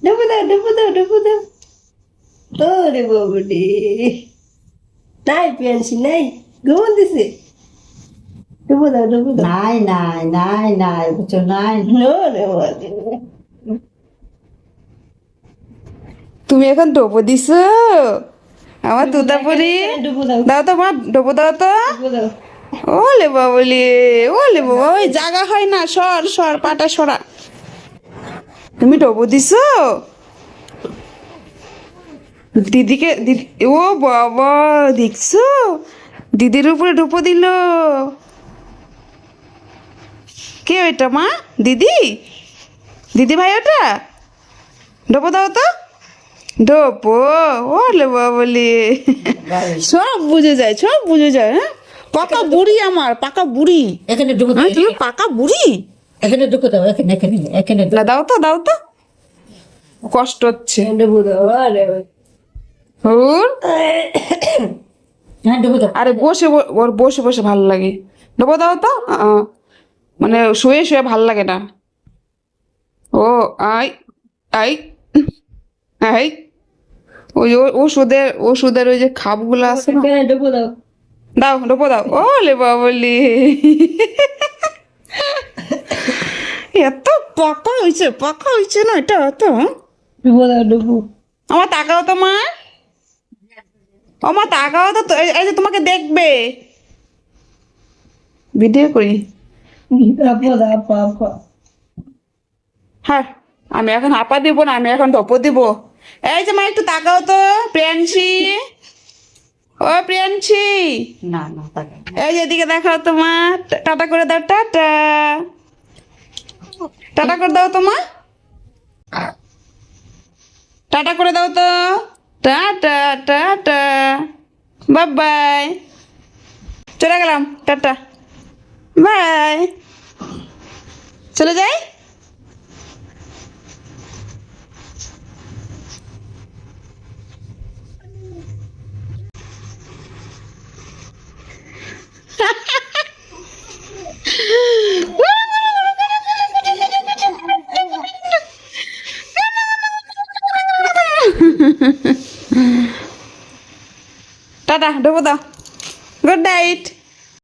ডুবু দাও ডুবু দাও ডুবু দাও ওরে বাবুরে নাই পেয়েছি নাই ঘুমন দিছে ডুবু দাও ডুবু দাও নাই নাই নাই নাই বুঝছো নাই নো রে বাবুরে তুমি এখন ডোবো দিছো আমার তুতাপুরি ডুবু দাও দাও তো মা ডোবো দাও তো ডুবু দাও ওলে বাবুলি ওলে বাবা ওই জায়গা হয় না সর সর পাটা সরা তুমি ডোবো দিছো দিদিকে দিদি ও বাবা দেখছো দিদির উপরে ডুবো দিল কে ওইটা মা দিদি দিদি ভাই ওটা ডোবো দাও তো ডোবো ওলে বাবুলি সব বুঝে যায় সব বুঝে যায় হ্যাঁ পাকা বুড়ি আমার পাকা বুড়ি এখানে ঢুকে দাও হ্যাঁ তুমি পাকা বুড়ি এখানে ঢুকে দাও এখানে এখানে এখানে না দাও তো কষ্ট হচ্ছে ডুবু দাও আরে ওর হ্যাঁ ঢুকে দাও আরে ওর বসে বসে ভালো লাগে ডোবো দাও তো মানে শুয়ে শুয়ে ভাল লাগে না ও আই আই আই ওষুধের ওই যে খাপগুলো আছে না ডুবু দাও দাও ডোবো দাও ওলে বাবলি এত পাকা হয়েছে না এটা তো ডুবু দাও ডুবু আমার তাকাও তো মা তাকাও তো এই যে তোমাকে দেখবে ভিডিও করি আপা দাও আপা আপা হ্যাঁ আমি এখন আপা দিব না আমি এখন ডপো দিব এই যে মা একটু তাকাও তো প্রিয়াংশী ও প্রিয়াংশী না না তাকে এই যে এদিকে দেখাও তোমার টাটা করে দাও টাটা টাটা করে দাও তোমার টাটা করে দাও তো টাটা টাটা বাই বাই চলে গেলাম টাটা বাই চলে যাই টাটা ডুবো দাও গুড নাইট